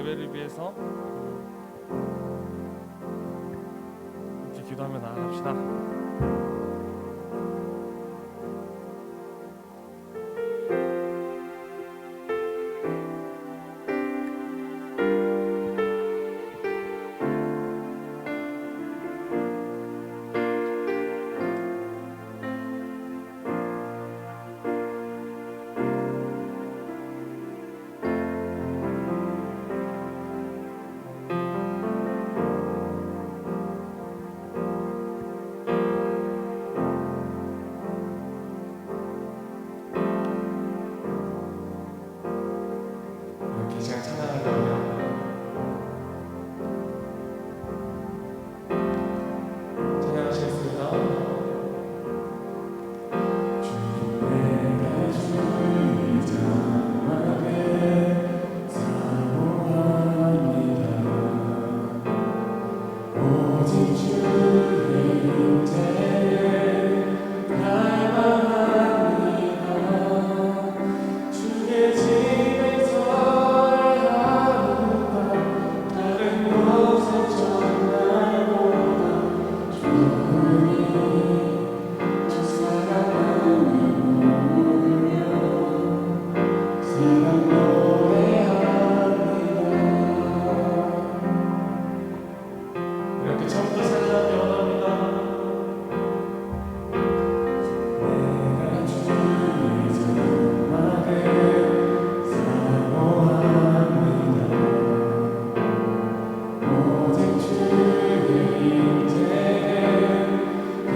예배를 위해서 함께 기도하며 나아갑시다. 이렇게 시간 찬양하려면 찬양하시겠습니다. 주님 내가 주를 장하게 사모합니다. 오직 주의 임재에 갈망합니다. 주의 집에서 다른 곳에 전날보다 좋으니 주 사랑하며 부르며 사랑 노래합니다. 이렇게 처음부터 찬양하기 원합니다. 내가 주의 장막에 사모합니다. 오직 주의 임재에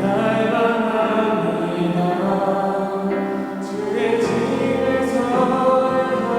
갈망합니다. 주의 집에서 하루가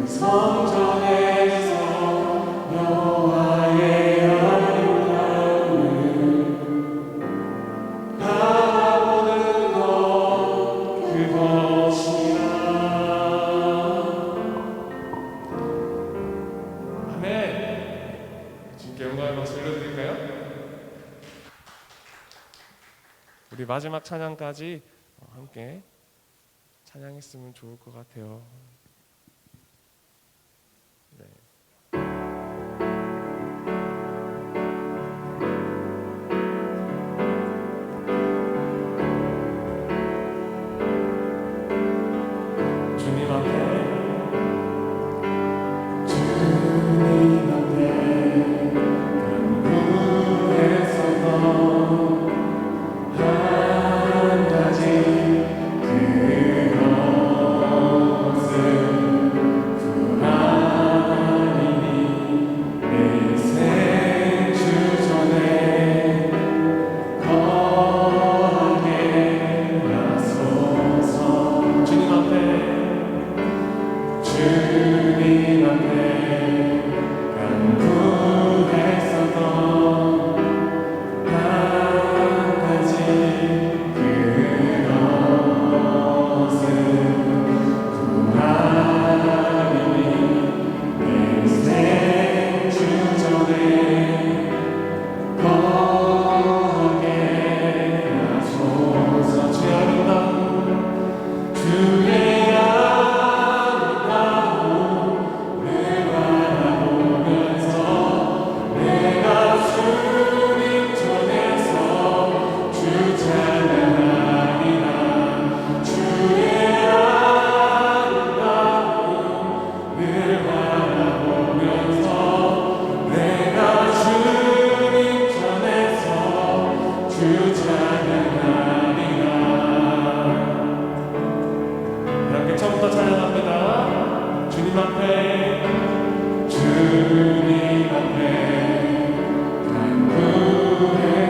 성전에서 여호와의 아름다움을 바라보는 것 그것이라. 아멘. 주님께 영광의 박수 올려드릴까요? 우리 마지막 찬양까지 함께 찬양했으면 좋을 것 같아요. 네. 주님 앞에 주님 앞에 간구에 서서 한 가지 그것은 하나님이 내 생주전에 거하게 하소서. 주님 앞에 간구했었던 한 가지 그것은 하나님이 내 생주전에 거하게 하소서. 주의 아름다움 주의 처음부터 찬양합니다. 주님 앞에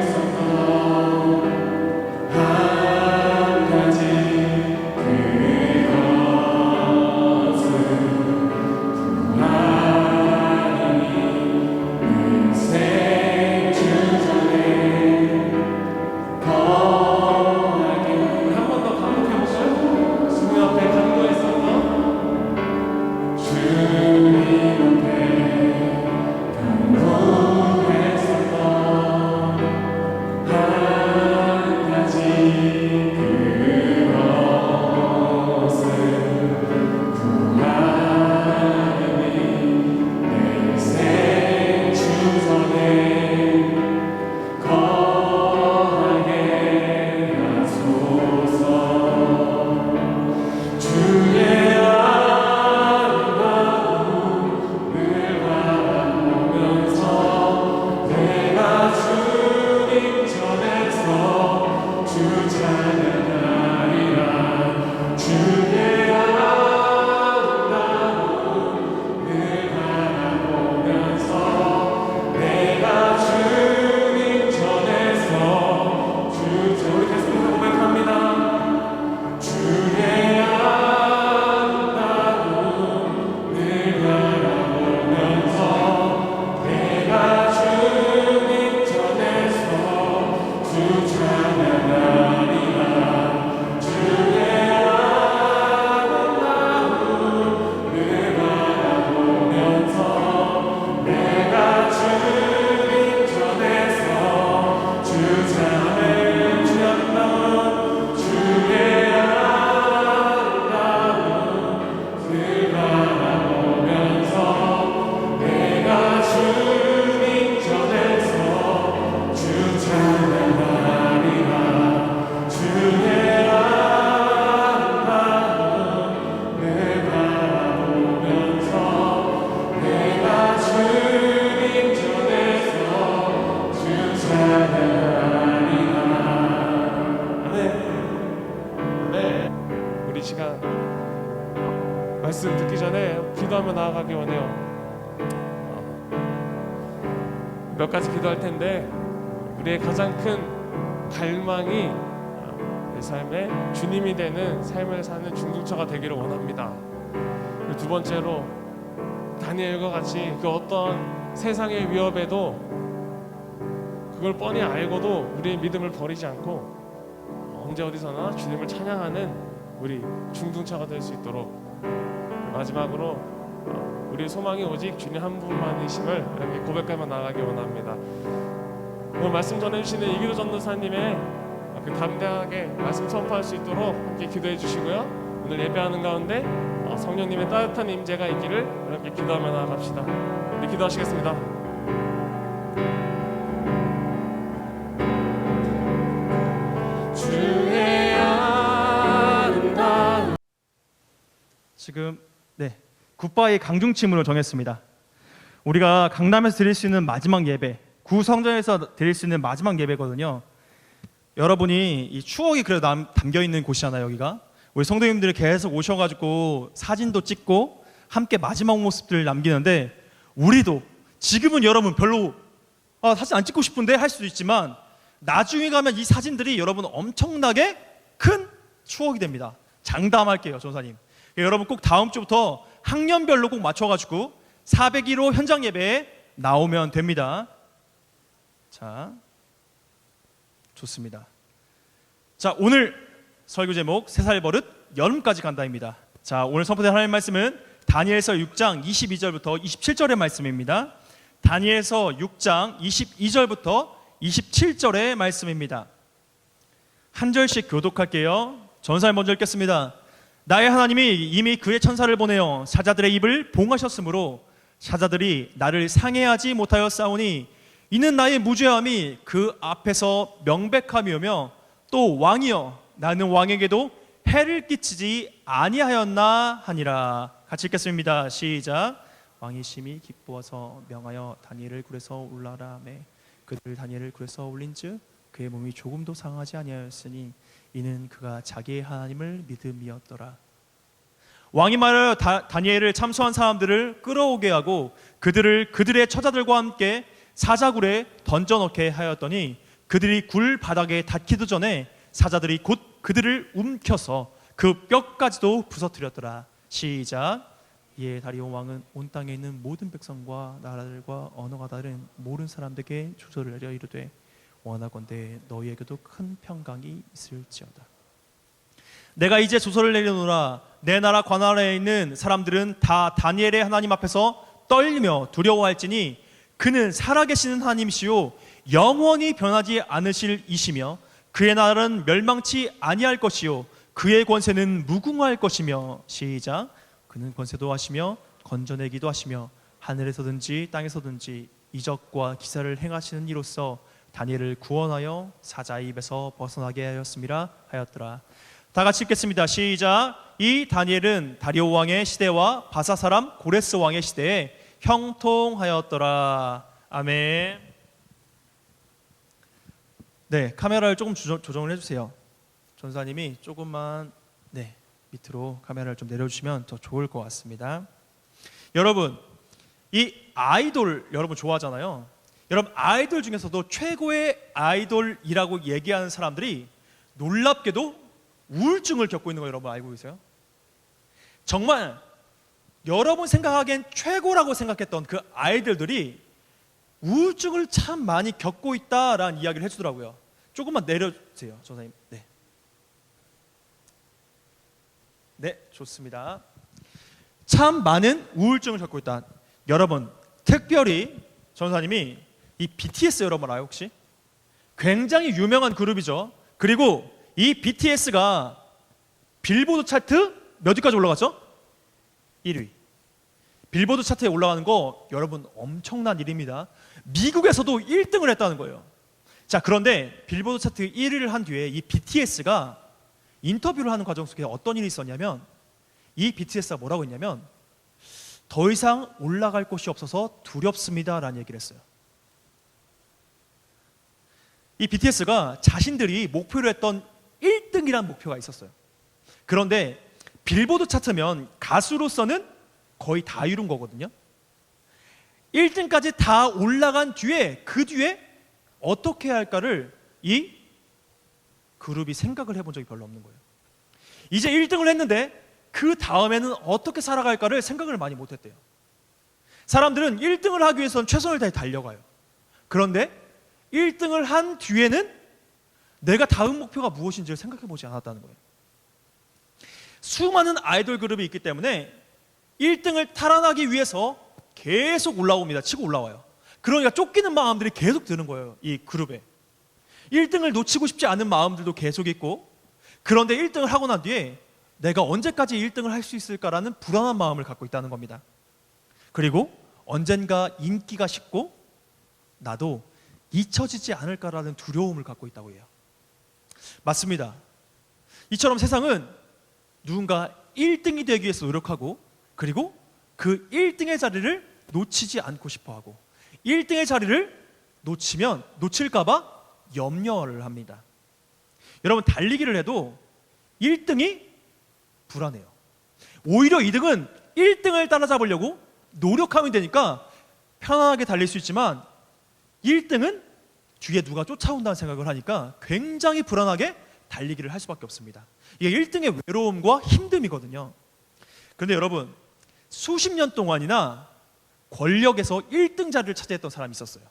간구했었던 한 가지 그것은 하나님이 내 생주전에 거하게. 한 번 더 반복해볼까요? 주님 앞에 간구했었던 주님 앞에 간구했었던 한 가지 그것은 하나님이 내 생주전에 거하게 하소서. 주의 아름다움을 바라보면서 내가 주님 전에서 주 찬양하리라. 주의 아름다움을 바라보면서 내가 주님 전에서 주 찬양. 우리 계속해서 고백합니다. 주의 아름다움을 바라보면서 내가 주님 전에서 주 찬양하리라. 주의 아름다움을 바라보면서 내가 주님 전에서 주 찬양. 주의 아름다움 주의 바라보면서 내가 주님 전에서 주 찬양하리라. 주의 아름다움을 바라보면서 내가 주님 전에서 주 찬양하리라. 아멘. 아멘. 우리 시간 말씀 듣기 전에 기도하며 나아가기 원해요. 몇 가지 기도할 텐데 우리의 가장 큰 갈망이 내 삶에 주님이 되는 삶을 사는 중직처가 되기를 원합니다. 그리고 두 번째로 다니엘과 같이 그 어떤 세상의 위협에도 그걸 뻔히 알고도 우리의 믿음을 버리지 않고 언제 어디서나 주님을 찬양하는 우리 중등차가 될 수 있도록, 마지막으로 우리의 소망이 오직 주님 한 분만이심을 이렇게 고백하며 나가기 원합니다. 오늘 말씀 전해주시는 이기도 전도사님의 그 담대하게 말씀 선포할 수 있도록 함께 기도해 주시고요. 오늘 예배하는 가운데 성령님의 따뜻한 임재가 있기를 이렇게 기도하며 나아갑시다. 우리 기도하시겠습니다. 주의 아름다운 지금 굿바이 강중침으로 정했습니다. 우리가 강남에서 드릴 수 있는 마지막 예배, 구성전에서 드릴 수 있는 마지막 예배거든요. 여러분이 이 추억이 그래도 담겨 있는 곳이잖아요. 여기가 우리 성도님들이 계속 오셔가지고 사진도 찍고 함께 마지막 모습들을 남기는데, 우리도 지금은 여러분 별로 사진 안 찍고 싶은데 할 수도 있지만 나중에 가면 이 사진들이 여러분 엄청나게 큰 추억이 됩니다. 장담할게요, 전사님. 여러분 꼭 다음 주부터 학년별로 꼭 맞춰가지고 401호 현장 예배에 나오면 됩니다. 자, 좋습니다. 자, 오늘 설교 제목 3살 버릇 여름까지 간다입니다. 자, 오늘 선포된 하나님의 말씀은 다니엘서 6장 22절부터 27절의 말씀입니다. 다니엘서 6장 22절부터 27절의 말씀입니다. 한 절씩 교독할게요. 전사님 먼저 읽겠습니다. 나의 하나님이 이미 그의 천사를 보내어 사자들의 입을 봉하셨으므로 사자들이 나를 상해하지 못하여 싸우니 이는 나의 무죄함이 그 앞에서 명백함이오며 또 왕이여 나는 왕에게도 해를 끼치지 아니하였나 하니라. 같이 읽겠습니다. 시작. 왕이 심히 기뻐서 명하여 다니엘을 굴에서 올라라 하매 그들 다니엘을 굴에서 올린즉 그의 몸이 조금도 상하지 아니하였으니 이는 그가 자기의 하나님을 믿음이었더라. 왕이 말하여 다니엘을 참소한 사람들을 끌어오게 하고 그들을 그들의 처자들과 함께 사자굴에 던져넣게 하였더니 그들이 굴 바닥에 닿기도 전에 사자들이 곧 그들을 움켜서 그 뼈까지도 부서뜨렸더라. 시작. 이에 다리오 왕은 온 땅에 있는 모든 백성과 나라들과 언어가 다른 모든 사람들에게 조서를 내려 이르되 원하건대 너희에게도 큰 평강이 있을지어다. 내가 이제 조서를 내려놓으라. 내 나라 관할에 있는 사람들은 다 다니엘의 하나님 앞에서 떨리며 두려워할지니 그는 살아계시는 하나님이시요 영원히 변하지 않으실 이시며 그의 나라는 멸망치 아니할 것이요 그의 권세는 무궁할 것이며. 시작. 그는 권세도 하시며 건져내기도 하시며 하늘에서든지 땅에서든지 이적과 기사를 행하시는 이로써 다니엘을 구원하여 사자의 입에서 벗어나게 하였음이라 하였더라. 다 같이 읽겠습니다. 시작. 이 다니엘은 다리오 왕의 시대와 바사 사람 고레스 왕의 시대에 형통하였더라. 아멘. 네, 카메라를 조금 조정을 해주세요. 전사님이 조금만 밑으로 카메라를 좀 내려주시면 더 좋을 것 같습니다. 여러분, 이 아이돌 여러분 좋아하잖아요. 여러분 아이돌 중에서도 최고의 아이돌이라고 얘기하는 사람들이 놀랍게도 우울증을 겪고 있는 거 여러분 알고 계세요? 정말 여러분 생각하기엔 최고라고 생각했던 그 아이들들이 우울증을 참 많이 겪고 있다라는 이야기를 해주더라고요. 조금만 내려주세요, 전사님. 네, 좋습니다. 참 많은 우울증을 겪고 있다. 여러분, 특별히 전사님이 이 BTS 여러분 알아요 혹시? 굉장히 유명한 그룹이죠. 그리고 이 BTS가 빌보드 차트 몇 위까지 올라갔죠? 1위. 빌보드 차트에 올라가는 거 여러분 엄청난 일입니다. 미국에서도 1등을 했다는 거예요. 자, 그런데 빌보드 차트 1위를 한 뒤에 이 BTS가 인터뷰를 하는 과정 속에 어떤 일이 있었냐면 이 BTS가 뭐라고 했냐면 더 이상 올라갈 곳이 없어서 두렵습니다 라는 얘기를 했어요. 이 BTS가 자신들이 목표로 했던 1등이라는 목표가 있었어요. 그런데 빌보드 차트면 가수로서는 거의 다 이룬 거거든요. 1등까지 다 올라간 뒤에 그 뒤에 어떻게 해야 할까를 이 그룹이 생각을 해본 적이 별로 없는 거예요. 이제 1등을 했는데 그 다음에는 어떻게 살아갈까를 생각을 많이 못했대요. 사람들은 1등을 하기 위해서는 최선을 다해 달려가요. 그런데 1등을 한 뒤에는 내가 다음 목표가 무엇인지를 생각해 보지 않았다는 거예요. 수많은 아이돌 그룹이 있기 때문에 1등을 탈환하기 위해서 계속 올라옵니다. 치고 올라와요. 그러니까 쫓기는 마음들이 계속 드는 거예요. 이 그룹에 1등을 놓치고 싶지 않은 마음들도 계속 있고, 그런데 1등을 하고 난 뒤에 내가 언제까지 1등을 할 수 있을까라는 불안한 마음을 갖고 있다는 겁니다. 그리고 언젠가 인기가 식고 나도 잊혀지지 않을까라는 두려움을 갖고 있다고 해요. 맞습니다. 이처럼 세상은 누군가 1등이 되기 위해서 노력하고, 그리고 그 1등의 자리를 놓치지 않고 싶어하고, 1등의 자리를 놓치면 놓칠까봐 염려를 합니다. 여러분, 달리기를 해도 1등이 불안해요. 오히려 2등은 1등을 따라잡으려고 노력하면 되니까 편안하게 달릴 수 있지만, 1등은 뒤에 누가 쫓아온다는 생각을 하니까 굉장히 불안하게 달리기를 할 수밖에 없습니다. 이게 1등의 외로움과 힘듦이거든요. 그런데 여러분, 수십 년 동안이나 권력에서 1등 자리를 차지했던 사람이 있었어요.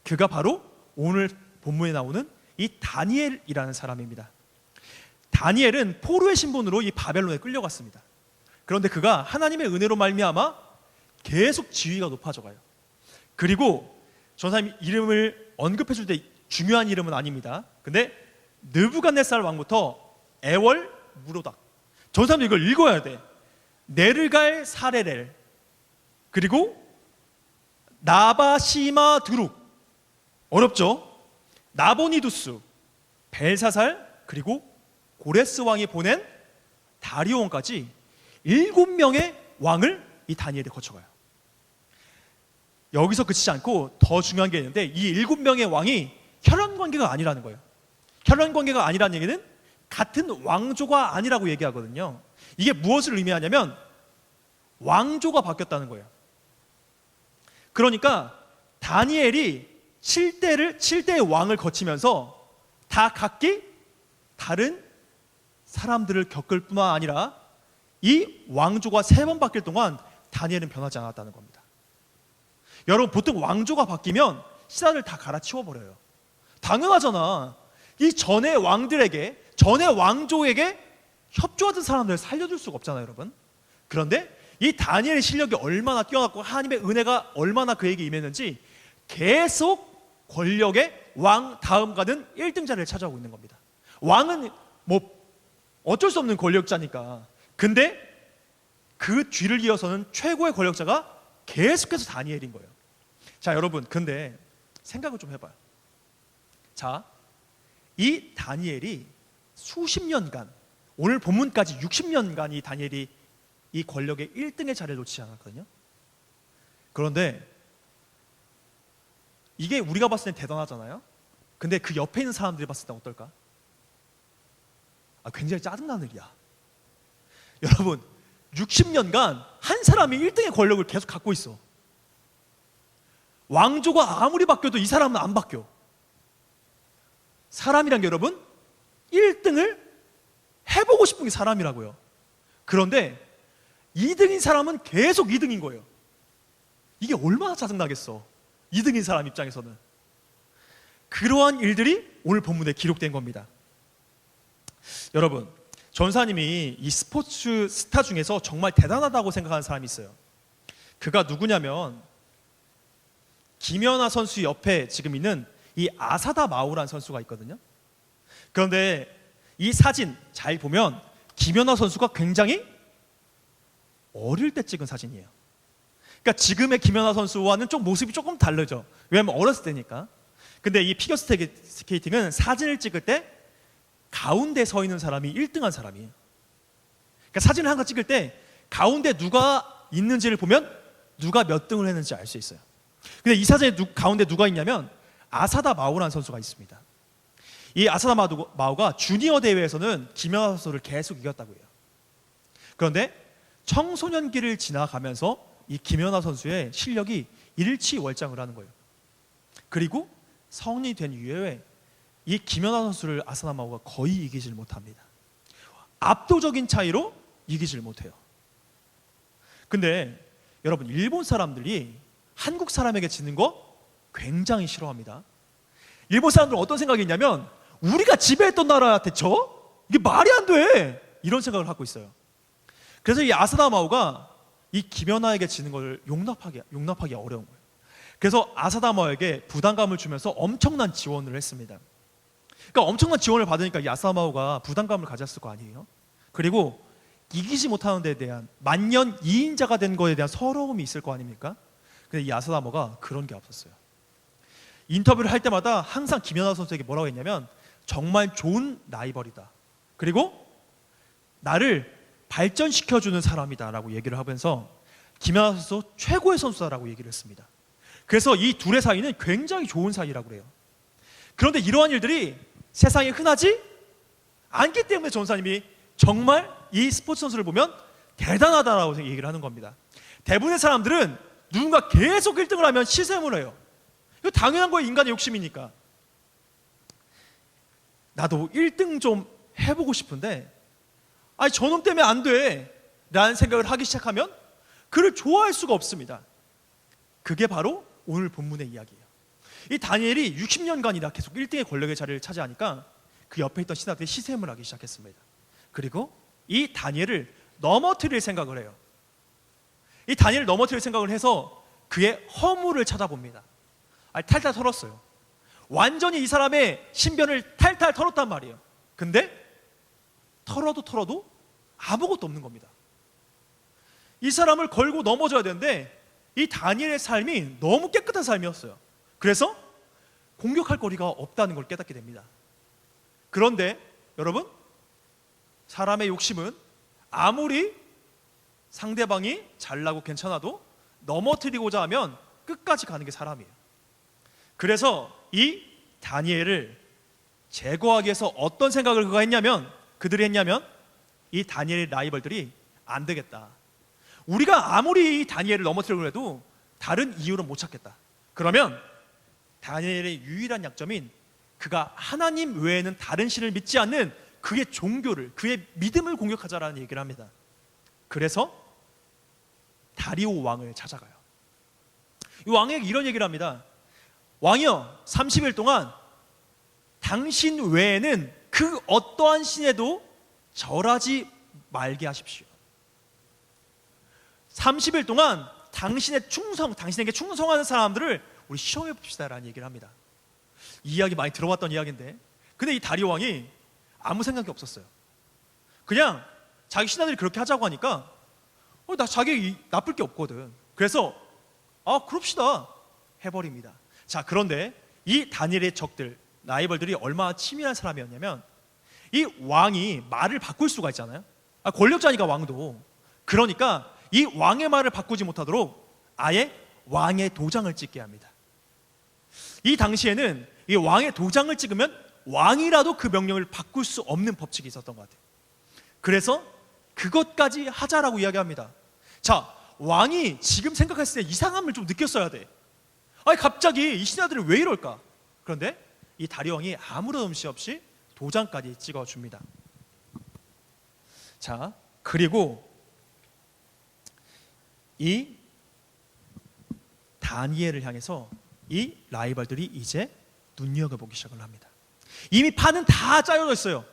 그가 바로 오늘 본문에 나오는 이 다니엘이라는 사람입니다. 다니엘은 포로의 신분으로 이 바벨론에 끌려갔습니다. 그런데 그가 하나님의 은혜로 말미암아 계속 지위가 높아져가요. 그리고 전사님 이름을 언급해 줄 때 중요한 이름은 아닙니다. 근데 느부갓네살 왕부터 에월 무로닥, 전사님 이걸 읽어야 돼. 네르갈 사레렐, 그리고 나바시마 드룩, 어렵죠? 나보니두스, 벨사살, 그리고 고레스 왕이 보낸 다리오왕까지 7명의 왕을 이 다니엘이 거쳐가요. 여기서 그치지 않고 더 중요한 게 있는데, 이 7명의 왕이 혈연관계가 아니라는 거예요. 혈연관계가 아니라는 얘기는 같은 왕조가 아니라고 얘기하거든요. 이게 무엇을 의미하냐면 왕조가 바뀌었다는 거예요. 그러니까 다니엘이 7대의 왕을 거치면서 다 각기 다른 사람들을 겪을 뿐만 아니라 이 왕조가 3번 바뀔 동안 다니엘은 변하지 않았다는 겁니다. 여러분, 보통 왕조가 바뀌면 신하들 다 갈아치워버려요. 당연하잖아. 이 전의 왕들에게, 전의 왕조에게 협조하던 사람들을 살려줄 수가 없잖아요, 여러분. 그런데 이 다니엘의 실력이 얼마나 뛰어났고 하나님의 은혜가 얼마나 그에게 임했는지 계속 권력의 왕 다음 가는 1등 자리를 차지하고 있는 겁니다. 왕은 뭐 어쩔 수 없는 권력자니까. 근데 그 뒤를 이어서는 최고의 권력자가 계속해서 다니엘인 거예요. 자, 여러분, 근데 생각을 좀 해봐요. 자, 이 다니엘이 수십 년간, 오늘 본문까지 60년간 이 다니엘이 이 권력의 1등의 자리를 놓치지 않았거든요. 그런데 이게 우리가 봤을 때 대단하잖아요. 근데 그 옆에 있는 사람들이 봤을 때 어떨까? 굉장히 짜증나는 일이야. 여러분, 60년간 한 사람이 1등의 권력을 계속 갖고 있어. 왕조가 아무리 바뀌어도 이 사람은 안 바뀌어. 사람이란 게 여러분 1등을 해보고 싶은 게 사람이라고요. 그런데 2등인 사람은 계속 2등인 거예요. 이게 얼마나 짜증나겠어, 2등인 사람 입장에서는. 그러한 일들이 오늘 본문에 기록된 겁니다. 여러분, 전사님이 이 스포츠 스타 중에서 정말 대단하다고 생각하는 사람이 있어요. 그가 누구냐면 김연아 선수 옆에 지금 있는 이 아사다 마오라는 선수가 있거든요. 그런데 이 사진 잘 보면 김연아 선수가 굉장히 어릴 때 찍은 사진이에요. 그러니까 지금의 김연아 선수와는 좀 모습이 조금 다르죠. 왜냐하면 어렸을 때니까. 근데 이 피겨 스케이팅은 사진을 찍을 때 가운데 서 있는 사람이 1등한 사람이에요. 그러니까 사진을 하나 찍을 때 가운데 누가 있는지를 보면 누가 몇 등을 했는지 알 수 있어요. 근데 이 사진에 가운데 누가 있냐면 아사다 마오라는 선수가 있습니다. 이 아사다 마오가 주니어 대회에서는 김연아 선수를 계속 이겼다고 해요. 그런데 청소년기를 지나가면서 이 김연아 선수의 실력이 일치월장을 하는 거예요. 그리고 성인이 된 이후에 이 김연아 선수를 아사다 마오가 거의 이기질 못합니다. 압도적인 차이로 이기질 못해요. 근데 여러분, 일본 사람들이 한국 사람에게 지는 거 굉장히 싫어합니다. 일본 사람들은 어떤 생각이 있냐면 우리가 지배했던 나라한테 져? 이게 말이 안 돼! 이런 생각을 갖고 있어요. 그래서 이 아사다 마오가 이 김연아에게 지는 걸 용납하기 어려운 거예요. 그래서 아사다 마오에게 부담감을 주면서 엄청난 지원을 했습니다. 그러니까 엄청난 지원을 받으니까 이 아사다 마오가 부담감을 가졌을 거 아니에요. 그리고 이기지 못하는 데에 대한 만년 2인자가 된 거에 대한 서러움이 있을 거 아닙니까? 근데 이 아사다 마오가 그런 게 없었어요. 인터뷰를 할 때마다 항상 김연아 선수에게 뭐라고 했냐면 정말 좋은 라이벌이다. 그리고 나를 발전시켜주는 사람이다 라고 얘기를 하면서 김연아 선수 최고의 선수다라고 얘기를 했습니다. 그래서 이 둘의 사이는 굉장히 좋은 사이라고 그래요. 그런데 이러한 일들이 세상에 흔하지 않기 때문에 전사님이 정말 이 스포츠 선수를 보면 대단하다라고 얘기를 하는 겁니다. 대부분의 사람들은 누군가 계속 1등을 하면 시샘을 해요. 이거 당연한 거예요. 인간의 욕심이니까. 나도 1등 좀 해보고 싶은데 아니 저놈 때문에 안 돼 라는 생각을 하기 시작하면 그를 좋아할 수가 없습니다. 그게 바로 오늘 본문의 이야기예요. 이 다니엘이 60년간이나 계속 1등의 권력의 자리를 차지하니까 그 옆에 있던 신하들이 시샘을 하기 시작했습니다. 그리고 이 다니엘을 넘어뜨릴 생각을 해요. 이 다니엘을 넘어뜨릴 생각을 해서 그의 허물을 찾아봅니다. 탈탈 털었어요. 완전히 이 사람의 신변을 탈탈 털었단 말이에요. 근데 털어도 아무것도 없는 겁니다. 이 사람을 걸고 넘어져야 되는데 이 다니엘의 삶이 너무 깨끗한 삶이었어요. 그래서 공격할 거리가 없다는 걸 깨닫게 됩니다. 그런데 여러분, 사람의 욕심은 아무리 상대방이 잘나고 괜찮아도 넘어뜨리고자 하면 끝까지 가는 게 사람이에요. 그래서 이 다니엘을 제거하기 위해서 어떤 생각을 그들이 했냐면 이 다니엘의 라이벌들이 안 되겠다. 우리가 아무리 이 다니엘을 넘어뜨리려고 해도 다른 이유는 못 찾겠다. 그러면 다니엘의 유일한 약점인 그가 하나님 외에는 다른 신을 믿지 않는 그의 종교를, 그의 믿음을 공격하자라는 얘기를 합니다. 그래서 다리오 왕을 찾아가요. 이 왕에게 이런 얘기를 합니다. 왕이여, 30일 동안 당신 외에는 그 어떠한 신에도 절하지 말게 하십시오. 30일 동안 당신에게 충성하는 사람들을 우리 시험해 봅시다라는 얘기를 합니다. 이 이야기 많이 들어봤던 이야기인데, 근데 이 다리오 왕이 아무 생각이 없었어요. 그냥 자기 신하들이 그렇게 하자고 하니까 나 자기 나쁠 게 없거든. 그래서 그럽시다 해버립니다. 자, 그런데 이 다니엘의 적들, 라이벌들이 얼마나 치밀한 사람이었냐면 이 왕이 말을 바꿀 수가 있잖아요. 권력자니까 왕도. 그러니까 이 왕의 말을 바꾸지 못하도록 아예 왕의 도장을 찍게 합니다. 이 당시에는 이 왕의 도장을 찍으면 왕이라도 그 명령을 바꿀 수 없는 법칙이 있었던 것 같아요. 그래서 그것까지 하자라고 이야기합니다. 자, 왕이 지금 생각했을 때 이상함을 좀 느꼈어야 돼. 갑자기 이 신하들이 왜 이럴까? 그런데 이 다리오 왕이 아무런 음식 없이 도장까지 찍어줍니다. 자, 그리고 이 다니엘을 향해서 이 라이벌들이 이제 눈여겨보기 시작을 합니다. 이미 판은 다 짜여져 있어요.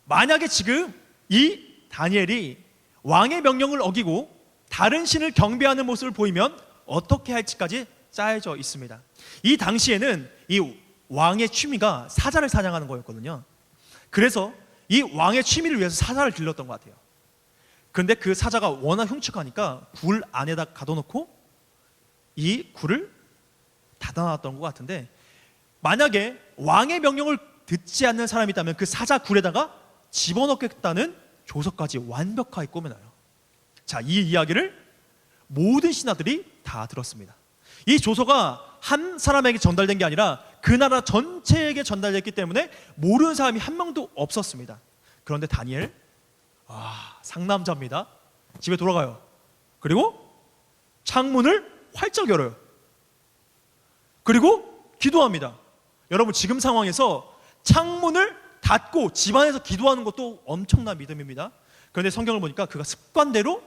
만약에 지금 이 다니엘이 왕의 명령을 어기고 다른 신을 경배하는 모습을 보이면 어떻게 할지까지 짜여져 있습니다. 이 당시에는 이 왕의 취미가 사자를 사냥하는 거였거든요. 그래서 이 왕의 취미를 위해서 사자를 길렀던 것 같아요. 그런데 그 사자가 워낙 흉측하니까 굴 안에다 가둬놓고 이 굴을 닫아놨던 것 같은데, 만약에 왕의 명령을 듣지 않는 사람이 있다면 그 사자 굴에다가 집어넣겠다는 조서까지 완벽하게 꾸며놔요. 자, 이 이야기를 모든 신하들이 다 들었습니다. 이 조서가 한 사람에게 전달된 게 아니라 그 나라 전체에게 전달됐기 때문에 모르는 사람이 한 명도 없었습니다. 그런데 다니엘, 상남자입니다. 집에 돌아가요. 그리고 창문을 활짝 열어요. 그리고 기도합니다. 여러분, 지금 상황에서 창문을 닫고 집안에서 기도하는 것도 엄청난 믿음입니다. 그런데 성경을 보니까 그가 습관대로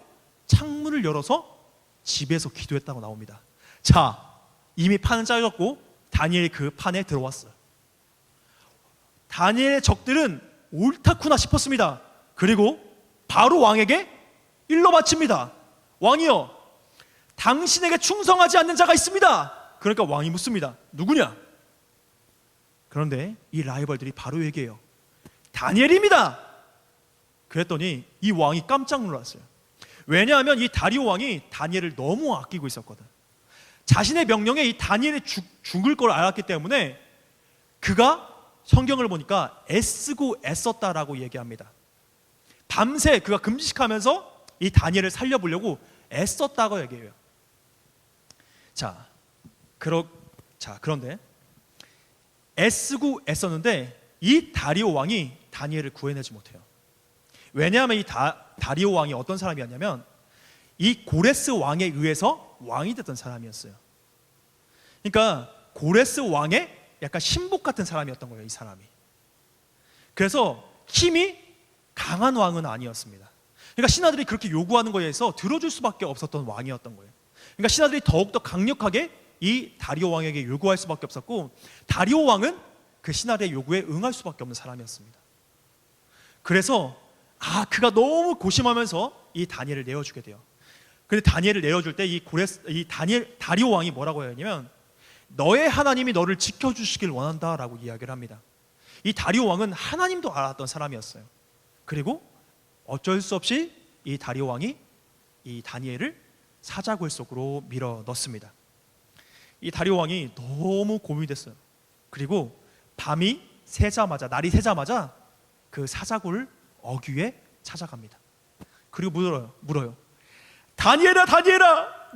창문을 열어서 집에서 기도했다고 나옵니다. 자, 이미 판은 짜졌고 다니엘이 그 판에 들어왔어요. 다니엘의 적들은 옳다구나 싶었습니다. 그리고 바로 왕에게 일러 바칩니다. 왕이여, 당신에게 충성하지 않는 자가 있습니다. 그러니까 왕이 묻습니다. 누구냐? 그런데 이 라이벌들이 바로 얘기해요. 다니엘입니다. 그랬더니 이 왕이 깜짝 놀랐어요. 왜냐하면 이 다리오 왕이 다니엘을 너무 아끼고 있었거든. 자신의 명령에 이 다니엘이 죽을 걸 알았기 때문에 그가 성경을 보니까 애쓰고 애썼다라고 얘기합니다. 밤새 그가 금식하면서 이 다니엘을 살려보려고 애썼다고 얘기해요. 그런데 애쓰고 애썼는데 이 다리오 왕이 다니엘을 구해내지 못해요. 왜냐하면 이 다리오 왕이 어떤 사람이었냐면 이 고레스 왕에 의해서 왕이 됐던 사람이었어요. 그러니까 고레스 왕의 약간 신복 같은 사람이었던 거예요, 이 사람이. 그래서 힘이 강한 왕은 아니었습니다. 그러니까 신하들이 그렇게 요구하는 거에 대해서 들어줄 수밖에 없었던 왕이었던 거예요. 그러니까 신하들이 더욱더 강력하게 이 다리오 왕에게 요구할 수밖에 없었고, 다리오 왕은 그 신하들의 요구에 응할 수밖에 없는 사람이었습니다. 그래서 그가 너무 고심하면서 이 다니엘을 내어주게 돼요. 근데 다니엘을 내어줄 때 이 다리오 왕이 뭐라고 하냐면 너의 하나님이 너를 지켜주시길 원한다라고 이야기를 합니다. 이 다리오 왕은 하나님도 알았던 사람이었어요. 그리고 어쩔 수 없이 이 다리오 왕이 이 다니엘을 사자굴 속으로 밀어 넣습니다. 이 다리오 왕이 너무 고민이 됐어요. 그리고 날이 새자마자 그 사자굴 어귀에 찾아갑니다. 그리고 물어요. 다니엘아,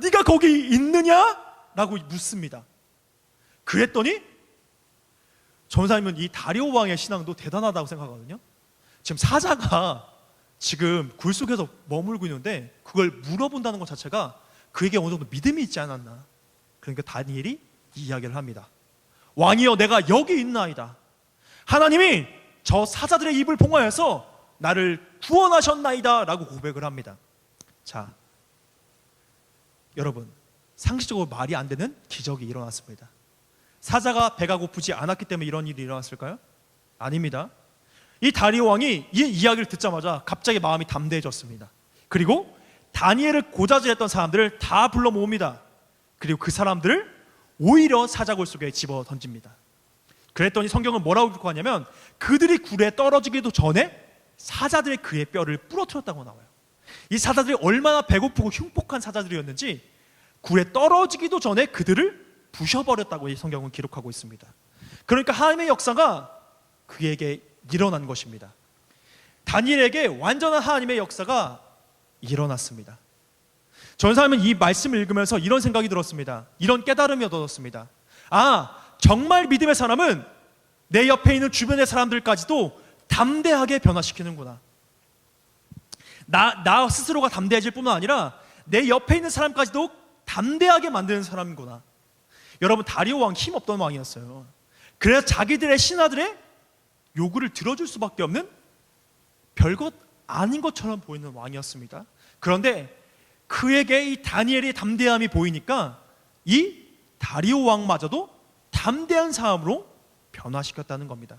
네가 거기 있느냐? 라고 묻습니다. 그랬더니 전사님은 이 다리오 왕의 신앙도 대단하다고 생각하거든요. 지금 사자가 지금 굴 속에서 머물고 있는데 그걸 물어본다는 것 자체가 그에게 어느 정도 믿음이 있지 않았나. 그러니까 다니엘이 이 이야기를 합니다. 왕이여, 내가 여기 있나이다. 하나님이 저 사자들의 입을 봉하여서 나를 구원하셨나이다 라고 고백을 합니다. 자, 여러분, 상식적으로 말이 안 되는 기적이 일어났습니다. 사자가 배가 고프지 않았기 때문에 이런 일이 일어났을까요? 아닙니다. 이 다리오 왕이 이 이야기를 듣자마자 갑자기 마음이 담대해졌습니다. 그리고 다니엘을 고자질했던 사람들을 다 불러 모읍니다. 그리고 그 사람들을 오히려 사자굴 속에 집어 던집니다. 그랬더니 성경은 뭐라고 기록하고 하냐면 그들이 굴에 떨어지기도 전에 사자들의 그의 뼈를 부러뜨렸다고 나와요. 이 사자들이 얼마나 배고프고 흉폭한 사자들이었는지 굴에 떨어지기도 전에 그들을 부셔버렸다고 이 성경은 기록하고 있습니다. 그러니까 하나님의 역사가 그에게 일어난 것입니다. 다니엘에게 완전한 하나님의 역사가 일어났습니다. 전사님은 이 말씀을 읽으면서 이런 생각이 들었습니다. 이런 깨달음이 얻었습니다. 정말 믿음의 사람은 내 옆에 있는 주변의 사람들까지도 담대하게 변화시키는구나. 나 스스로가 담대해질 뿐만 아니라 내 옆에 있는 사람까지도 담대하게 만드는 사람이구나. 여러분, 다리오 왕 힘없던 왕이었어요. 그래서 자기들의 신하들의 요구를 들어줄 수밖에 없는 별것 아닌 것처럼 보이는 왕이었습니다. 그런데 그에게 이 다니엘의 담대함이 보이니까 이 다리오 왕마저도 담대한 사람으로 변화시켰다는 겁니다.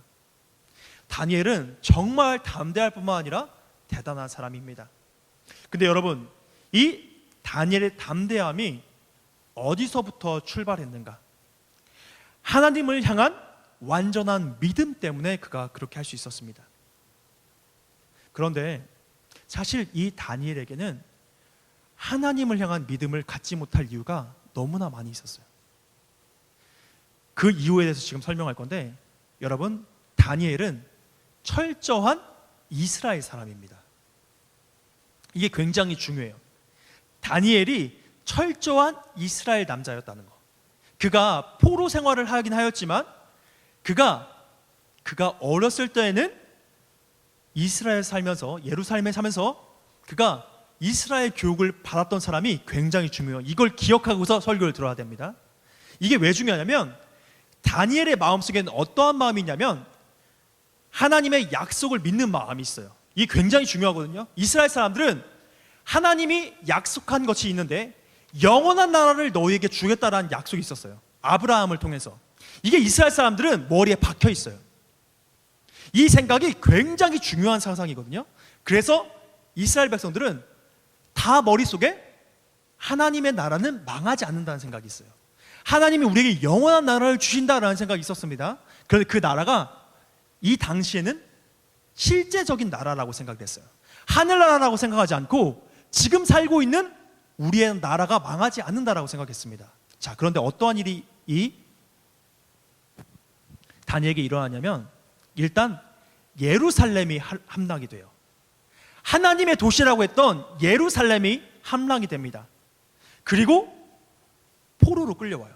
다니엘은 정말 담대할 뿐만 아니라 대단한 사람입니다. 근데 여러분, 이 다니엘의 담대함이 어디서부터 출발했는가? 하나님을 향한 완전한 믿음 때문에 그가 그렇게 할 수 있었습니다. 그런데 사실 이 다니엘에게는 하나님을 향한 믿음을 갖지 못할 이유가 너무나 많이 있었어요. 그 이유에 대해서 지금 설명할 건데, 여러분, 다니엘은 철저한 이스라엘 사람입니다. 이게 굉장히 중요해요. 다니엘이 철저한 이스라엘 남자였다는 거. 그가 포로 생활을 하긴 하였지만 그가 어렸을 때에는 이스라엘 살면서, 예루살렘에 살면서 그가 이스라엘 교육을 받았던 사람이 굉장히 중요해요. 이걸 기억하고서 설교를 들어야 됩니다. 이게 왜 중요하냐면 다니엘의 마음속에는 어떠한 마음이 있냐면 하나님의 약속을 믿는 마음이 있어요. 이게 굉장히 중요하거든요. 이스라엘 사람들은 하나님이 약속한 것이 있는데 영원한 나라를 너희에게 주겠다라는 약속이 있었어요. 아브라함을 통해서. 이게 이스라엘 사람들은 머리에 박혀 있어요. 이 생각이 굉장히 중요한 상상이거든요. 그래서 이스라엘 백성들은 다 머릿속에 하나님의 나라는 망하지 않는다는 생각이 있어요. 하나님이 우리에게 영원한 나라를 주신다라는 생각이 있었습니다. 그런데 그 나라가 이 당시에는 실제적인 나라라고 생각됐어요. 하늘나라라고 생각하지 않고 지금 살고 있는 우리의 나라가 망하지 않는다라고 생각했습니다. 자, 그런데 어떠한 일이 이 다니엘에게 일어나냐면 일단 예루살렘이 함락이 돼요. 하나님의 도시라고 했던 예루살렘이 함락이 됩니다. 그리고 포로로 끌려와요.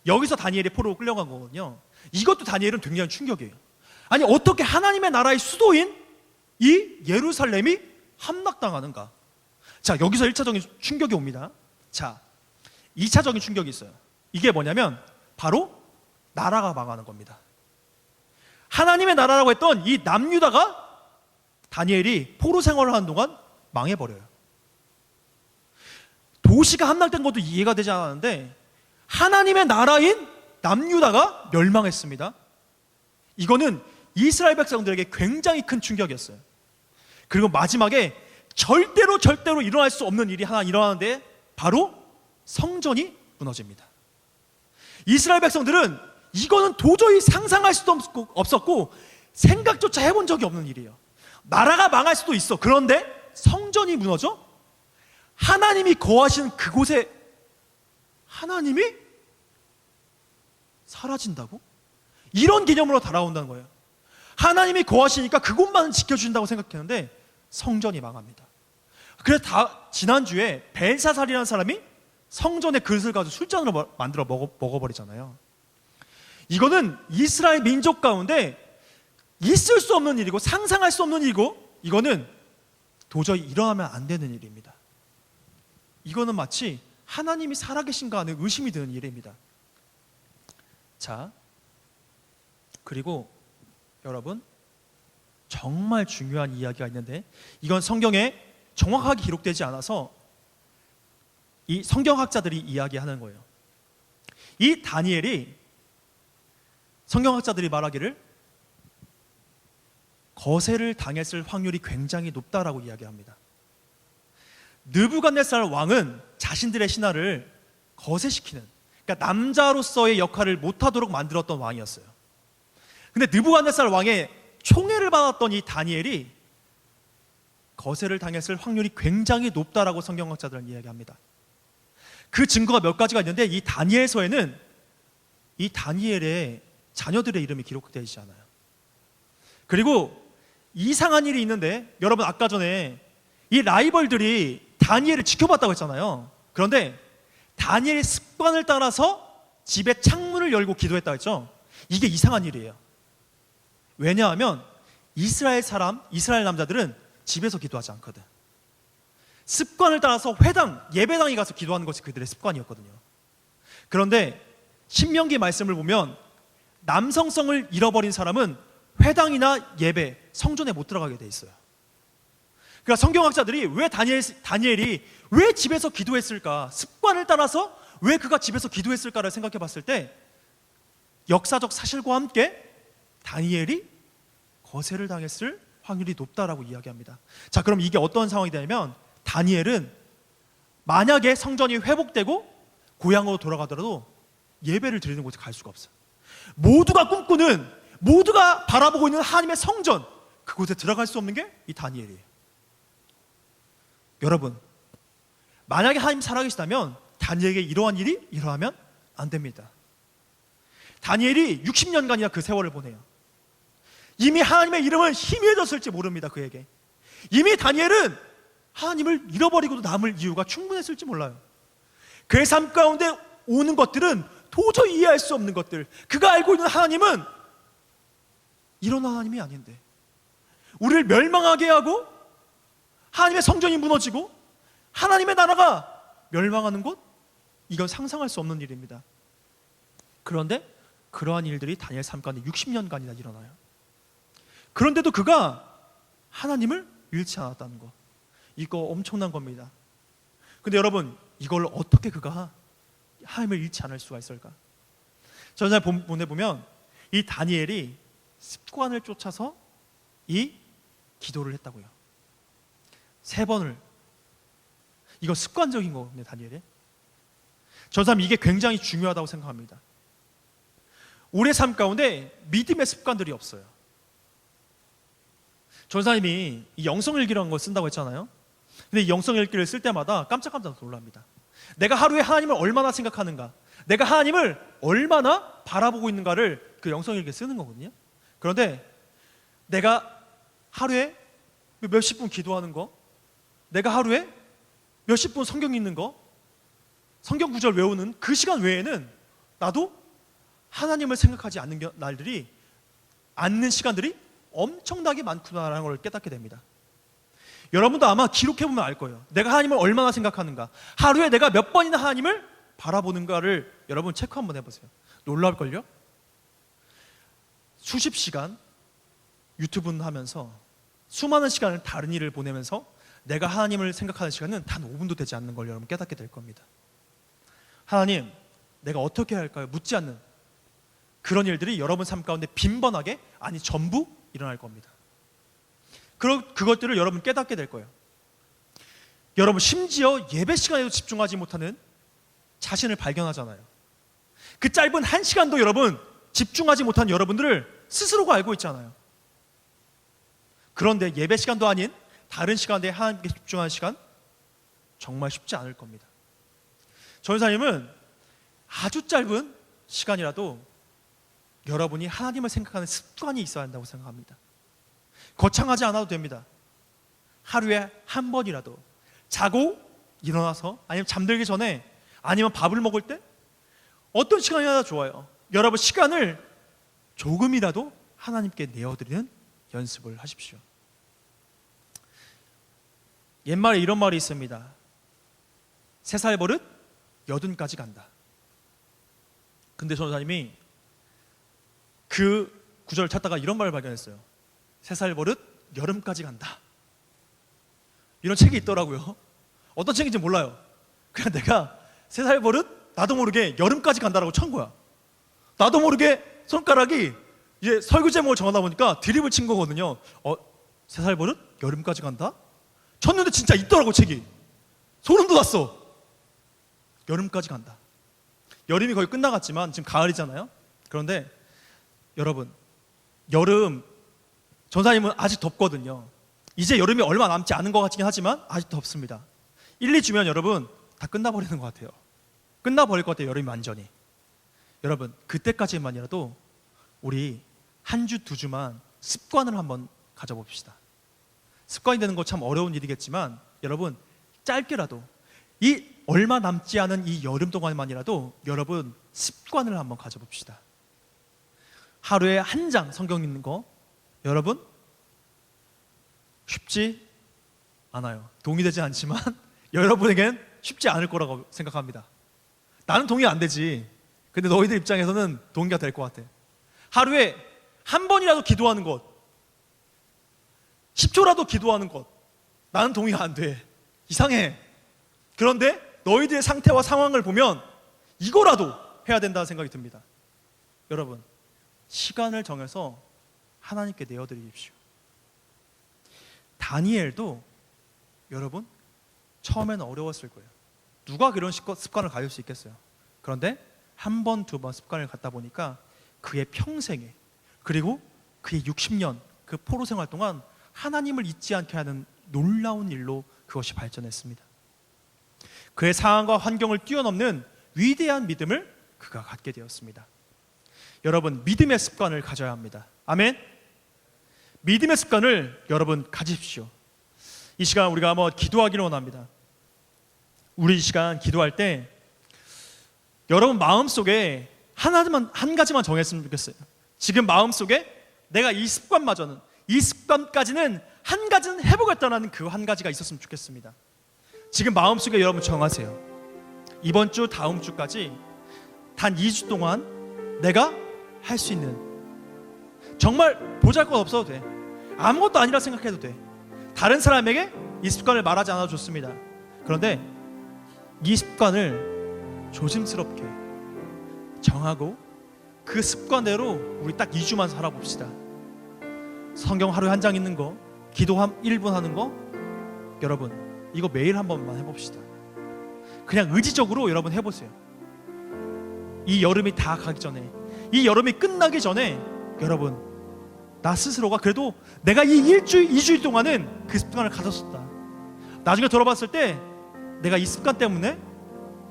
여기서 다니엘이 포로로 끌려간 거거든요. 이것도 다니엘은 굉장히 충격이에요. 아니, 어떻게 하나님의 나라의 수도인 이 예루살렘이 함락당하는가? 자, 여기서 1차적인 충격이 옵니다. 자, 2차적인 충격이 있어요. 이게 뭐냐면 바로 나라가 망하는 겁니다. 하나님의 나라라고 했던 이 남유다가 다니엘이 포로 생활을 하는 동안 망해버려요. 도시가 함락된 것도 이해가 되지 않았는데 하나님의 나라인 남유다가 멸망했습니다. 이거는 이스라엘 백성들에게 굉장히 큰 충격이었어요. 그리고 마지막에 절대로 일어날 수 없는 일이 하나 일어나는데 바로 성전이 무너집니다. 이스라엘 백성들은 이거는 도저히 상상할 수도 없었고 생각조차 해본 적이 없는 일이에요. 나라가 망할 수도 있어. 그런데 성전이 무너져? 하나님이 거하시는 그곳에 하나님이 사라진다고? 이런 개념으로 달아온다는 거예요. 하나님이 거하시니까 그곳만 지켜주신다고 생각했는데 성전이 망합니다. 그래서 지난주에 벨사살이라는 사람이 성전의 그릇을 가지고 술잔으로 만들어 먹어버리잖아요. 이거는 이스라엘 민족 가운데 있을 수 없는 일이고 상상할 수 없는 일이고 이거는 도저히 일어나면 안 되는 일입니다. 이거는 마치 하나님이 살아계신가 하는 의심이 드는 일입니다. 자, 그리고 여러분, 정말 중요한 이야기가 있는데 이건 성경에 정확하게 기록되지 않아서 이 성경학자들이 이야기하는 거예요. 이 다니엘이 성경학자들이 말하기를 거세를 당했을 확률이 굉장히 높다라고 이야기합니다. 느부갓네살 왕은 자신들의 신하를 거세시키는, 그러니까 남자로서의 역할을 못하도록 만들었던 왕이었어요. 근데 느부갓네살 왕의 총애를 받았던 이 다니엘이 거세를 당했을 확률이 굉장히 높다라고 성경학자들은 이야기합니다. 그 증거가 몇 가지가 있는데 이 다니엘서에는 이 다니엘의 자녀들의 이름이 기록되어 있지 않아요. 그리고 이상한 일이 있는데 여러분, 아까 전에 이 라이벌들이 다니엘을 지켜봤다고 했잖아요. 그런데 다니엘의 습관을 따라서 집에 창문을 열고 기도했다고 했죠. 이게 이상한 일이에요. 왜냐하면 이스라엘 남자들은 집에서 기도하지 않거든. 습관을 따라서 회당, 예배당에 가서 기도하는 것이 그들의 습관이었거든요. 그런데 신명기 말씀을 보면 남성성을 잃어버린 사람은 회당이나 예배, 성전에 못 들어가게 돼 있어요. 그러니까 성경학자들이 왜 다니엘이 왜 집에서 기도했을까? 습관을 따라서 왜 그가 집에서 기도했을까를 생각해 봤을 때 역사적 사실과 함께 다니엘이 거세를 당했을 확률이 높다라고 이야기합니다. 자, 그럼 이게 어떤 상황이 되냐면 다니엘은 만약에 성전이 회복되고 고향으로 돌아가더라도 예배를 드리는 곳에 갈 수가 없어요. 모두가 꿈꾸는, 모두가 바라보고 있는 하나님의 성전, 그곳에 들어갈 수 없는 게 이 다니엘이에요. 여러분, 만약에 하나님 살아계시다면 다니엘에게 이러한 일이 일어나면 안 됩니다. 다니엘이 60년간이나 그 세월을 보내요. 이미 하나님의 이름은 희미해졌을지 모릅니다. 그에게 이미 다니엘은 하나님을 잃어버리고도 남을 이유가 충분했을지 몰라요. 그의 삶 가운데 오는 것들은 도저히 이해할 수 없는 것들, 그가 알고 있는 하나님은 이런 하나님이 아닌데 우리를 멸망하게 하고 하나님의 성전이 무너지고 하나님의 나라가 멸망하는 것, 이건 상상할 수 없는 일입니다. 그런데 그러한 일들이 다니엘 삶 가운데 60년간이나 일어나요. 그런데도 그가 하나님을 잃지 않았다는 거, 이거 엄청난 겁니다. 근데 여러분, 이걸 어떻게 그가 하나님을 잃지 않을 수가 있을까? 전날 본문에 보면 이 다니엘이 습관을 쫓아서 이 기도를 했다고요. 3번을. 이거 습관적인 거거든요, 다니엘이. 저 사람 이게 굉장히 중요하다고 생각합니다. 우리의 삶 가운데 믿음의 습관들이 없어요. 전사님이 이 영성일기라는 걸 쓴다고 했잖아요. 근데 이 영성일기를 쓸 때마다 깜짝깜짝 놀랍니다. 내가 하루에 하나님을 얼마나 생각하는가, 내가 하나님을 얼마나 바라보고 있는가를 그 영성일기에 쓰는 거거든요. 그런데 내가 하루에 몇십 분 기도하는 거, 내가 하루에 몇십 분 성경 읽는 거, 성경 구절 외우는 그 시간 외에는 나도 하나님을 생각하지 않는 시간들이 엄청나게 많구나라는 걸 깨닫게 됩니다. 여러분도 아마 기록해보면 알 거예요. 내가 하나님을 얼마나 생각하는가, 하루에 내가 몇 번이나 하나님을 바라보는가를 여러분 체크 한번 해보세요. 놀랄걸요? 수십 시간 유튜브는 하면서 수많은 시간을 다른 일을 보내면서 내가 하나님을 생각하는 시간은 단 5분도 되지 않는 걸 여러분 깨닫게 될 겁니다. 하나님, 내가 어떻게 해야 할까요? 묻지 않는 그런 일들이 여러분 삶 가운데 빈번하게, 아니 전부 일어날 겁니다. 그것들을 여러분 깨닫게 될 거예요. 여러분 심지어 예배 시간에도 집중하지 못하는 자신을 발견하잖아요. 그 짧은 1시간도 여러분 집중하지 못한 여러분들을 스스로가 알고 있잖아요. 그런데 예배 시간도 아닌 다른 시간대에 하나님께 집중하는 시간 정말 쉽지 않을 겁니다. 전사님은 아주 짧은 시간이라도 여러분이 하나님을 생각하는 습관이 있어야 한다고 생각합니다. 거창하지 않아도 됩니다. 하루에 한 번이라도 자고 일어나서, 아니면 잠들기 전에, 아니면 밥을 먹을 때, 어떤 시간이나 좋아요. 여러분 시간을 조금이라도 하나님께 내어드리는 연습을 하십시오. 옛말에 이런 말이 있습니다. 3살 버릇 80까지 간다. 근데 전사님이 그 구절을 찾다가 이런 말을 발견했어요. 3살 버릇 여름까지 간다. 이런 책이 있더라고요. 어떤 책인지 몰라요. 그냥 내가 3살 버릇 나도 모르게 여름까지 간다라고 천 거야. 나도 모르게 손가락이 이제 설교 제목을 정하다 보니까 드립을 친 거거든요. 3살 버릇 여름까지 간다? 쳤는데 진짜 있더라고, 책이. 소름 돋았어. 여름까지 간다. 여름이 거의 끝나갔지만 지금 가을이잖아요. 그런데 여러분, 여름, 전사님은 아직 덥거든요. 이제 여름이 얼마 남지 않은 것 같긴 하지만 아직 덥습니다. 1, 2주면 여러분 다 끝나버리는 것 같아요. 끝나버릴 것 같아요, 여름이 완전히. 여러분, 그때까지만이라도 우리 한 주, 2주만 습관을 한번 가져봅시다. 습관이 되는 거 참 어려운 일이겠지만 여러분 짧게라도 이 얼마 남지 않은 이 여름 동안만이라도 여러분 습관을 한번 가져봅시다. 하루에 1장 성경 읽는 거 여러분 쉽지 않아요. 동의되지 않지만 여러분에겐 쉽지 않을 거라고 생각합니다. 나는 동의 안 되지. 근데 너희들 입장에서는 동의가 될 것 같아. 하루에 한 번이라도 기도하는 것, 10초라도 기도하는 것, 나는 동의가 안 돼. 이상해. 그런데 너희들의 상태와 상황을 보면 이거라도 해야 된다는 생각이 듭니다. 여러분, 시간을 정해서 하나님께 내어드리십시오. 다니엘도 여러분 처음에는 어려웠을 거예요. 누가 그런 습관을 가질 수 있겠어요? 그런데 한 번, 2번 습관을 갖다 보니까 그의 평생에, 그리고 그의 60년 그 포로 생활 동안 하나님을 잊지 않게 하는 놀라운 일로 그것이 발전했습니다. 그의 상황과 환경을 뛰어넘는 위대한 믿음을 그가 갖게 되었습니다. 여러분, 믿음의 습관을 가져야 합니다. 아멘. 믿음의 습관을 여러분 가지십시오. 이 시간 우리가 한번 기도하기를 원합니다. 우리 이 시간 기도할 때 여러분 마음속에 한 가지만 정했으면 좋겠어요. 지금 마음속에 내가 이 습관마저는, 이 습관까지는 한 가지는 해보겠다는 그 한 가지가 있었으면 좋겠습니다. 지금 마음속에 여러분 정하세요. 이번 주, 다음 주까지 단 2주 동안 내가 할 수 있는, 정말 보잘것 없어도 돼. 아무것도 아니라 생각해도 돼. 다른 사람에게 이 습관을 말하지 않아도 좋습니다. 그런데 이 습관을 조심스럽게 정하고 그 습관대로 우리 딱 2주만 살아봅시다. 성경 하루에 한 장 읽는 거, 기도 1분 하는 거, 여러분 이거 매일 한 번만 해봅시다. 그냥 의지적으로 여러분 해보세요. 이 여름이 다 가기 전에, 이 여름이 끝나기 전에 여러분 나 스스로가 그래도 내가 이 2주일 동안은 그 습관을 가졌었다. 나중에 돌아봤을 때 내가 이 습관 때문에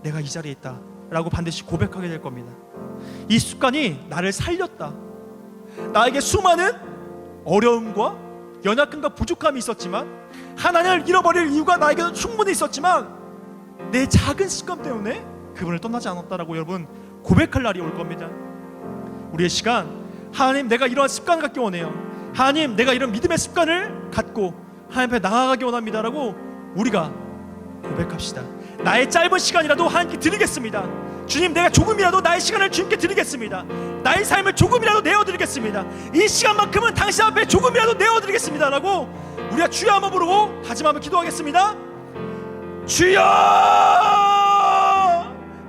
내가 이 자리에 있다 라고 반드시 고백하게 될 겁니다. 이 습관이 나를 살렸다. 나에게 수많은 어려움과 연약함과 부족함이 있었지만, 하나님을 잃어버릴 이유가 나에게도 충분히 있었지만 내 작은 습관 때문에 그분을 떠나지 않았다라고 여러분 고백할 날이 올 겁니다. 우리의 시간, 하나님 내가 이러한 습관을 갖기 원해요. 하나님 내가 이런 믿음의 습관을 갖고 하나님 앞에 나아가기 원합니다라고 우리가 고백합시다. 나의 짧은 시간이라도 하나님께 드리겠습니다. 주님 내가 조금이라도 나의 시간을 주님께 드리겠습니다. 나의 삶을 조금이라도 내어드리겠습니다. 이 시간만큼은 당신 앞에 조금이라도 내어드리겠습니다 라고 우리가 주여 한번 부르고 다짐하며 기도하겠습니다. 주여,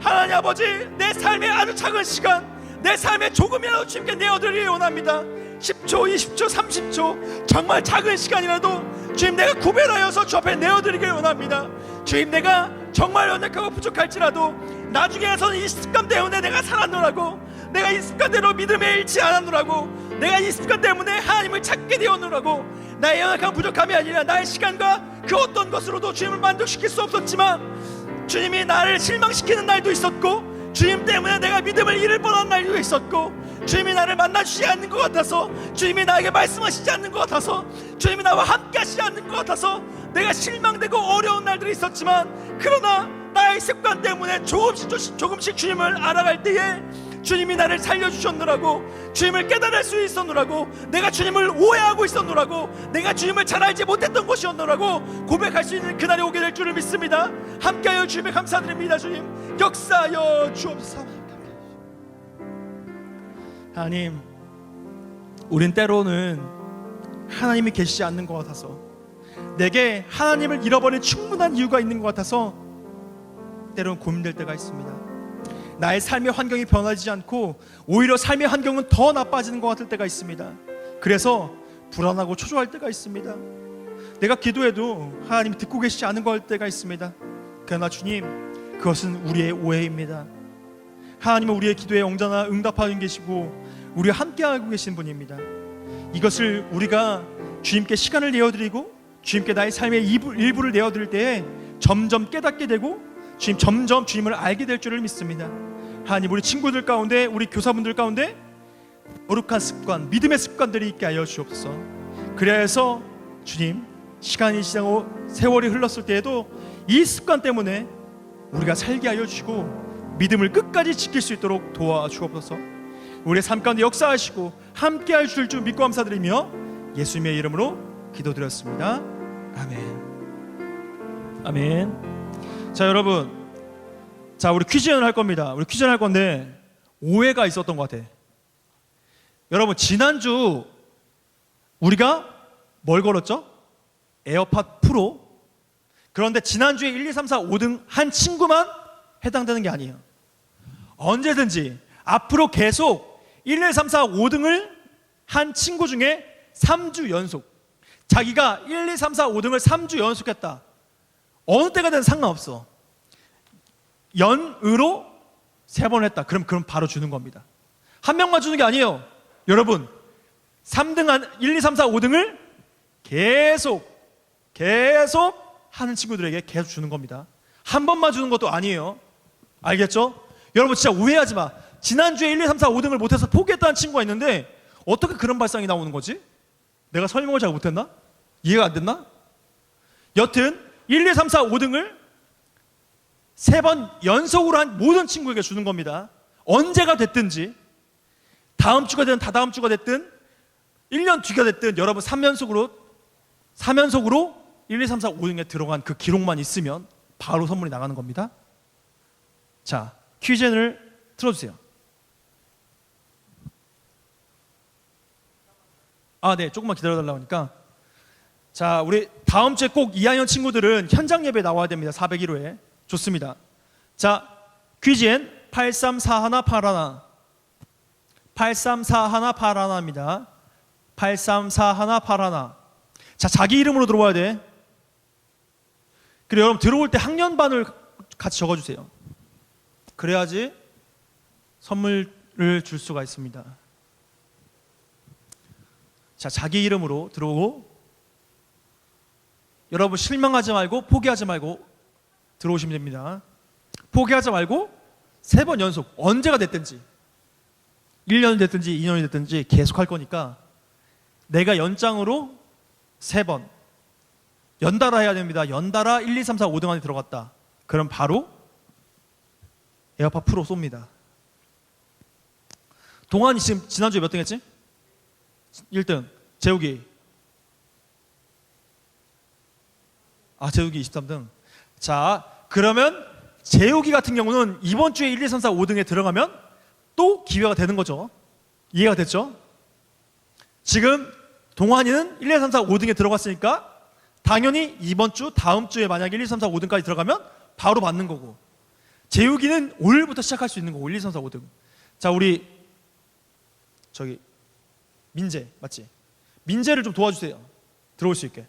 하나님 아버지, 내 삶의 아주 작은 시간, 내 삶의 조금이라도 주님께 내어드리기 원합니다. 10초, 20초, 30초 정말 작은 시간이라도 주님 내가 구별하여서 주 앞에 내어드리길 원합니다. 주님 내가 정말 연약하고 부족할지라도 나중에 가서는 이 습관 때문에 내가 살았노라고, 내가 이 습관대로 믿음에 잃지 않았노라고, 내가 이 습관 때문에 하나님을 찾게 되었노라고, 나의 연약한 부족함이 아니라 나의 시간과 그 어떤 것으로도 주님을 만족시킬 수 없었지만 주님이 나를 실망시키는 날도 있었고, 주님 때문에 내가 믿음을 잃을 뻔한 날도 있었고, 주님이 나를 만나주지 않는 것 같아서, 주님이 나에게 말씀하시지 않는 것 같아서, 주님이 나와 함께 하시지 않는 것 같아서 내가 실망되고 어려운 날들이 있었지만, 그러나 나의 습관 때문에 조금씩 주님을 알아갈 때에 주님이 나를 살려주셨노라고, 주님을 깨달을 수 있었노라고, 내가 주님을 오해하고 있었노라고, 내가 주님을 잘 알지 못했던 것이었노라고 고백할 수 있는 그날이 오게 될 줄을 믿습니다. 함께하여 주님에 감사드립니다. 주님 역사하여 주옵소서. 하나님, 우린 때로는 하나님이 계시지 않는 것 같아서, 내게 하나님을 잃어버릴 충분한 이유가 있는 것 같아서 때로는 고민될 때가 있습니다. 나의 삶의 환경이 변하지 않고 오히려 삶의 환경은 더 나빠지는 것 같을 때가 있습니다. 그래서 불안하고 초조할 때가 있습니다. 내가 기도해도 하나님이 듣고 계시지 않은 것 같을 때가 있습니다. 그러나 주님, 그것은 우리의 오해입니다. 하나님은 우리의 기도에 언제나 응답하고 계시고 우리와 함께하고 계신 분입니다. 이것을 우리가 주님께 시간을 내어드리고 주님께 나의 삶의 일부를 내어드릴 때에 점점 깨닫게 되고 주님 점점 주님을 알게 될 줄을 믿습니다. 하나님, 우리 친구들 가운데, 우리 교사분들 가운데 거룩한 습관, 믿음의 습관들이 있게 하여 주옵소서. 그래서 주님, 시간이 지나고 세월이 흘렀을 때에도 이 습관 때문에 우리가 살게 하여 주시고 믿음을 끝까지 지킬 수 있도록 도와주옵소서. 우리의 삶 가운데 역사하시고 함께 하실 줄 믿고 감사드리며 예수님의 이름으로 기도드렸습니다. 아멘. 아멘. 자, 여러분, 자, 우리 퀴즈를 할 겁니다. 우리 퀴즈를 할 건데 오해가 있었던 것 같아. 여러분, 지난주 우리가 뭘 걸었죠? 에어팟 프로. 그런데 지난주에 1, 2, 3, 4, 5등 한 친구만 해당되는 게 아니에요. 언제든지 앞으로 계속 1, 2, 3, 4, 5등을 한 친구 중에 3주 연속, 자기가 1, 2, 3, 4, 5등을 3주 연속했다, 어느 때가 되든 상관없어. 연으로 3번 했다. 그럼 바로 주는 겁니다. 한 명만 주는 게 아니에요. 여러분, 3등, 1, 2, 3, 4, 5등을 계속 하는 친구들에게 계속 주는 겁니다. 한 번만 주는 것도 아니에요. 알겠죠? 여러분, 진짜 오해하지 마. 지난주에 1, 2, 3, 4, 5등을 못해서 포기했다는 친구가 있는데 어떻게 그런 발상이 나오는 거지? 내가 설명을 잘 못했나? 이해가 안 됐나? 여튼 1, 2, 3, 4, 5등을 3번 연속으로 한 모든 친구에게 주는 겁니다. 언제가 됐든지, 다음 주가 됐든 다다음 주가 됐든 1년 뒤가 됐든 여러분 3연속으로 1, 2, 3, 4, 5등에 들어간 그 기록만 있으면 바로 선물이 나가는 겁니다. 자, 퀴즈를 틀어주세요. 네, 조금만 기다려달라고 하니까. 자, 우리 다음 주에 꼭 2학년 친구들은 현장 예배 나와야 됩니다. 401호에. 좋습니다. 자, 퀴즈엔 834181 834181입니다. 834181. 자, 자기 이름으로 들어와야 돼. 그리고 여러분 들어올 때 학년반을 같이 적어주세요. 그래야지 선물을 줄 수가 있습니다. 자, 자기 이름으로 들어오고, 여러분 실망하지 말고 포기하지 말고 들어오시면 됩니다. 포기하지 말고 3번 연속, 언제가 됐든지 1년이 됐든지 2년이 됐든지 계속 할 거니까 내가 연장으로 3번 연달아 해야 됩니다. 연달아 1, 2, 3, 4, 5등 안에 들어갔다. 그럼 바로 에어팟 프로 쏩니다. 동환이 지금 지난주에 몇 등 했지? 1등. 재욱이. 재욱이 23등. 자, 그러면 재욱이 같은 경우는 이번 주에 1, 2, 3, 4, 5등에 들어가면 또 기회가 되는 거죠. 이해가 됐죠? 지금 동환이는 1, 2, 3, 4, 5등에 들어갔으니까 당연히 이번 주, 다음 주에 만약에 1, 2, 3, 4, 5등까지 들어가면 바로 받는 거고, 재욱이는 오늘부터 시작할 수 있는 거고. 1, 2, 3, 4, 5등. 자, 우리 저기 민재 맞지? 민재를 좀 도와주세요. 들어올 수 있게.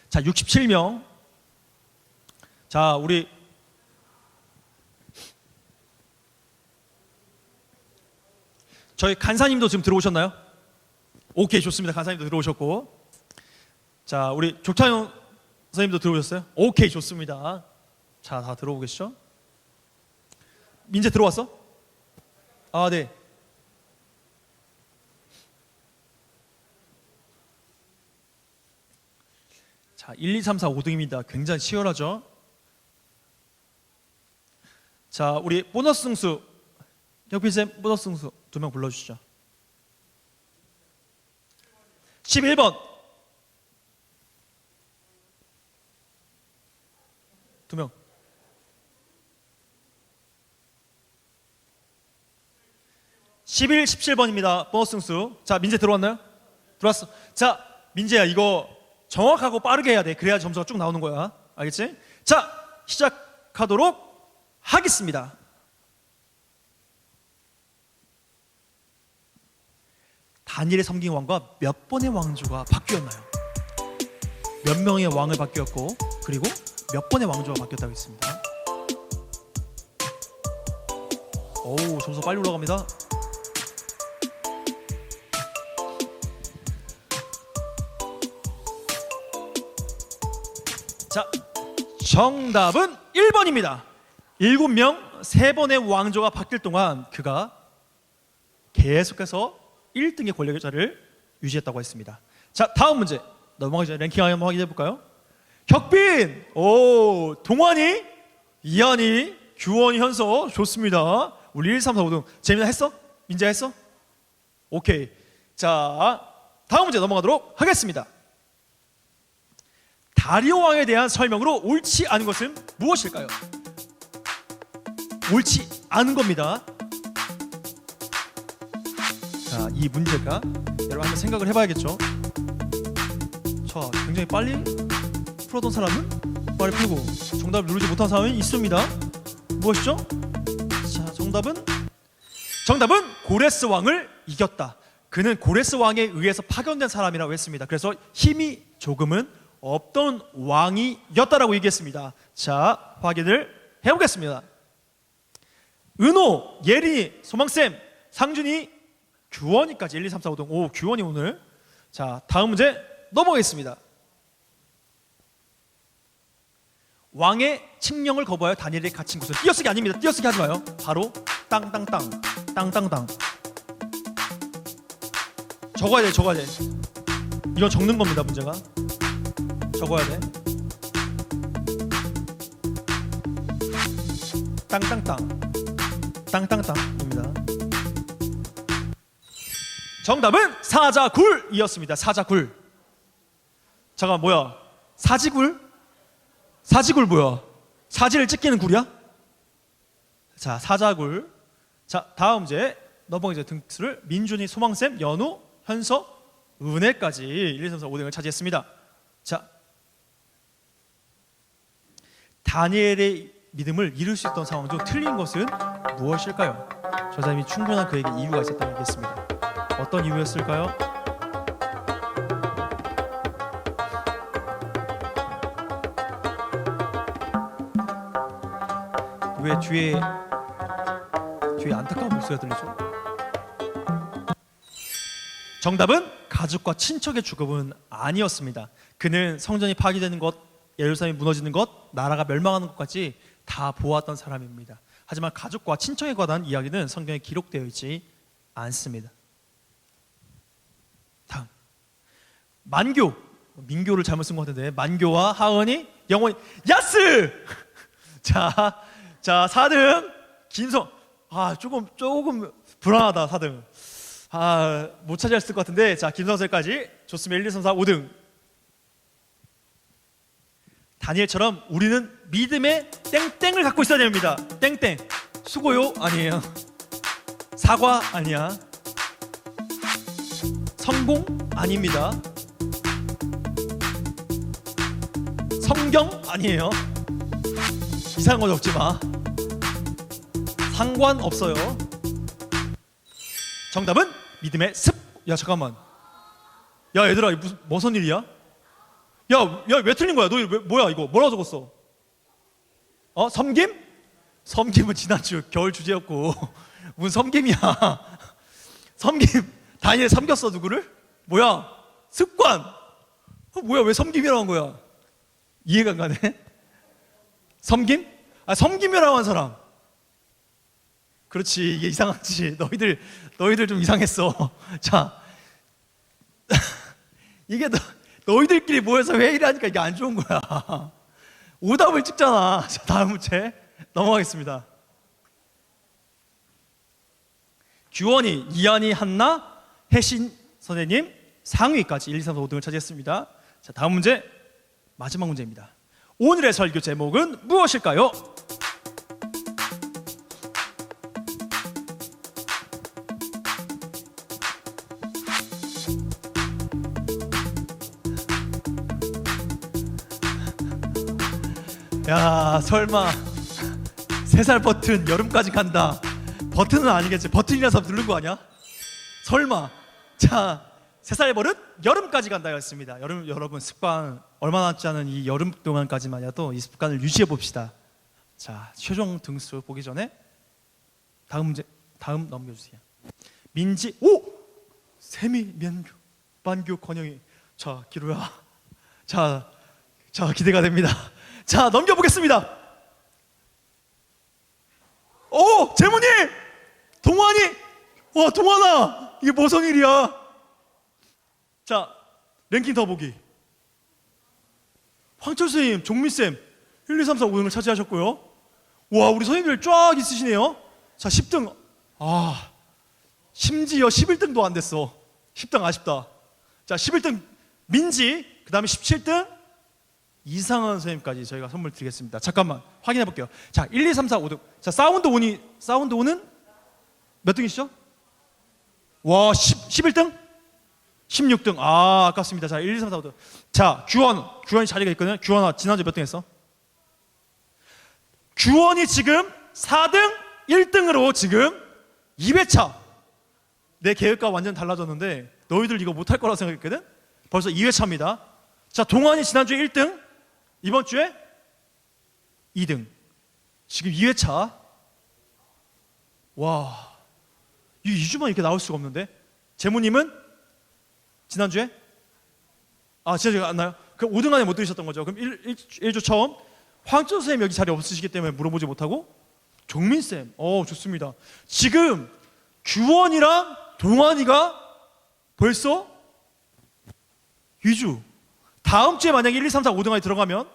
자, 67명. 자, 우리 저희 간사님도 지금 들어오셨나요? 오케이, 좋습니다. 간사님도 들어오셨고, 자, 우리 족찬영 선생님도 들어오셨어요? 오케이, 좋습니다. 자, 다 들어오고 계시죠? 민재 들어왔어? 네. 자, 1, 2, 3, 4, 5등입니다. 굉장히 치열하죠? 자, 우리 보너스 승수, 혁필쌤 보너스 승수 2명 불러주시죠. 11번 2명. 11, 17번입니다. 보너스 승수. 자, 민재 들어왔나요? 들어왔어. 자, 민재야, 이거 정확하고 빠르게 해야 돼. 그래야 점수가 쭉 나오는 거야. 알겠지? 자, 시작하도록 하겠습니다. 다니엘의 섬긴 왕과 몇 번의 왕조가 바뀌었나요? 몇 명의 왕을 바뀌었고, 그리고 몇 번의 왕조가 바뀌었다고 했습니다. 오우, 점수 빨리 올라갑니다. 자, 정답은 1번입니다. 7명 3번의 왕조가 바뀔 동안 그가 계속해서 1등의 권력의 자리를 유지했다고 했습니다. 자, 다음 문제 넘어가기 전에 랭킹 한번 확인해 볼까요? 혁빈, 오, 동환이, 이한이, 규원이, 현서, 좋습니다. 우리 1, 3, 4, 5등. 재민아 했어? 민재 했어? 오케이. 자, 다음 문제 넘어가도록 하겠습니다. 다리오 왕에 대한 설명으로 옳지 않은 것은 무엇일까요? 옳지 않은 겁니다. 자, 이 문제가 여러분 한번 생각을 해봐야겠죠. 자, 굉장히 빨리 풀었던 사람은 빨리 풀고 정답을 누르지 못한 사람이 있습니다. 무엇이죠? 자, 정답은 고레스 왕을 이겼다. 그는 고레스 왕에 의해서 파견된 사람이라고 했습니다. 그래서 힘이 조금은 없던 왕이었다라고 얘기했습니다. 자, 확인을 해보겠습니다. 은호, 예린이, 소망쌤, 상준이, 규원이까지 1, 2, 3, 4, 5등. 오, 규원이 오늘. 자, 다음 문제 넘어가겠습니다. 왕의 칙령을 거부하여 다니엘이 갇힌 곳은, 띄어쓰기 아닙니다. 띄어쓰기 하지 마요. 바로 땅땅땅, 땅땅땅. 적어야 돼. 이건 적는 겁니다. 문제가 적어야 돼. 땅땅땅, 땅땅땅입니다. 정답은 사자굴이었습니다. 사자굴. 잠깐, 뭐야? 사지굴? 사지굴 뭐야? 사지를 찢기는 굴이야? 자, 사자굴. 자, 다음 문제 넘어가기 전에 등수를 민준이, 소망쌤, 연우, 현서, 은혜까지 1, 2, 3, 4, 5등을 차지했습니다. 자, 다니엘의 믿음을 이룰 수 있던 상황 중 틀린 것은 무엇일까요? 저 사람이 충분한 그에게 이유가 있었다고 얘기했습니다. 어떤 이유였을까요? 왜 뒤에 안타까운 목소리가 들리죠? 정답은 가족과 친척의 죽음은 아니었습니다. 그는 성전이 파괴되는 것, 예루살렘이 무너지는 것, 나라가 멸망하는 것까지 다 보았던 사람입니다. 하지만 가족과 친척에 관한 이야기는 성경에 기록되어 있지 않습니다. 다음, 만교, 민교를 잘못 쓴 것 같은데 만교와 하은이 영원히 야스! 자 4등 김성. 조금 불안하다. 4등 못 차지했을 것 같은데, 자 김성설까지 좋습니다. 1, 2, 3, 4, 5등. 다니엘처럼 우리는 믿음의 땡땡을 갖고 있어야 됩니다. 땡땡. 수고요? 아니에요. 사과? 아니야. 성공? 아닙니다. 성경? 아니에요. 이상한 거 적지 마. 상관없어요. 정답은 믿음의 습. 야 잠깐만. 야 얘들아, 무슨 일이야? 야 왜 틀린 거야? 너 뭐야 이거? 뭐라고 적었어? 섬김? 섬김은 지난주 겨울 주제였고 무슨 섬김이야? 섬김. 다니엘 섬겼어 누구를? 뭐야? 습관. 뭐야 왜 섬김이라고 한 거야? 이해가 안 가네. 섬김? 섬김이라고 한 사람. 그렇지, 이게 이상하지. 너희들 좀 이상했어. 자, 이게 너희들끼리 모여서 회의를 하니까 이게 안 좋은 거야. 오답을 찍잖아. 자, 다음 문제 넘어가겠습니다. 규원이, 이한이, 한나, 혜신 선생님 상위까지 1, 2, 3, 4, 5등을 차지했습니다. 자, 다음 문제, 마지막 문제입니다. 오늘의 설교 제목은 무엇일까요? 야 설마 3살 버튼 여름까지 간다. 버튼은 아니겠지. 버튼이라서 누른 거 아니야? 설마. 자 3살 버릇 여름까지 간다 였습니다. 여러분 습관 얼마 남지 않은 이 여름 동안까지만이라도 이 습관을 유지해 봅시다. 자 최종 등수 보기 전에 다음 문제, 다음 넘겨주세요. 민지, 세미, 면교, 만교, 권영이. 자 기로야. 자 기대가 됩니다. 자 넘겨보겠습니다. 재문이, 동환이. 와 동환아, 이게 무슨 일이야? 자 랭킹 더 보기. 황철 선생님, 종민 쌤 1, 2, 3, 4, 5등을 차지하셨고요. 와 우리 선생님들 쫙 있으시네요. 자 10등. 심지어 11등도 안 됐어. 10등 아쉽다. 자 11등 민지, 그 다음에 17등 이상한 선생님까지 저희가 선물 드리겠습니다. 잠깐만 확인해 볼게요. 자 1, 2, 3, 4, 5등. 자 사운드 온은 몇 등이시죠? 와 11등? 16등. 아깝습니다. 자 1, 2, 3, 4, 5등. 자 규원이 자리가 있거든요. 규원아 지난주 몇 등 했어? 규원이 지금 4등 1등으로 지금 2회차. 내 계획과 완전 달라졌는데 너희들 이거 못할 거라고 생각했거든? 벌써 2회차입니다. 자 동환이 지난주에 1등, 이번 주에 2등. 지금 2회차. 와, 이 2주만 이렇게 나올 수가 없는데. 재무님은 지난주에? 지난주에 안 나요? 그럼 5등 안에 못 들으셨던 거죠. 그럼 1주 처음 황철 선생님 여기 자리 없으시기 때문에 물어보지 못하고, 종민쌤, 좋습니다. 지금 규원이랑 동환이가 벌써 2주. 다음 주에 만약에 1, 2, 3, 4, 5등 안에 들어가면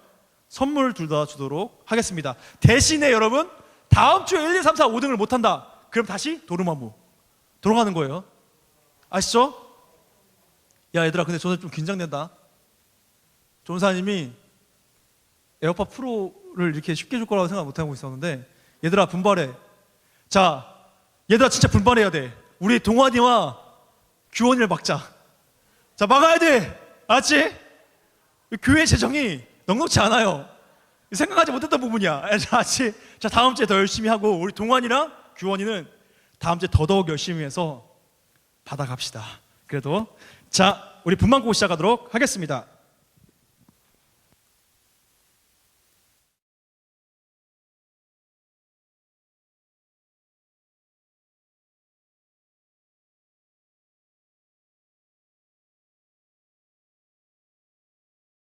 선물 둘 다 주도록 하겠습니다. 대신에 여러분, 다음 주에 1, 2, 3, 4, 5등을 못한다. 그럼 다시 도루마무 돌아가는 거예요. 아시죠? 야 얘들아, 근데 저는 좀 긴장된다. 전사님이 에어팟 프로를 이렇게 쉽게 줄 거라고 생각 못하고 있었는데, 얘들아 분발해. 자 얘들아 진짜 분발해야 돼. 우리 동환이와 규원이를 막자. 자, 막아야 돼. 알았지? 교회 재정이 넉넉지 않아요. 생각하지 못했던 부분이야. 알았지? 자, 다음 주에 더 열심히 하고 우리 동환이랑 규원이는 다음 주에 더더욱 열심히 해서 받아갑시다. 그래도 자, 우리 분만고 시작하도록 하겠습니다.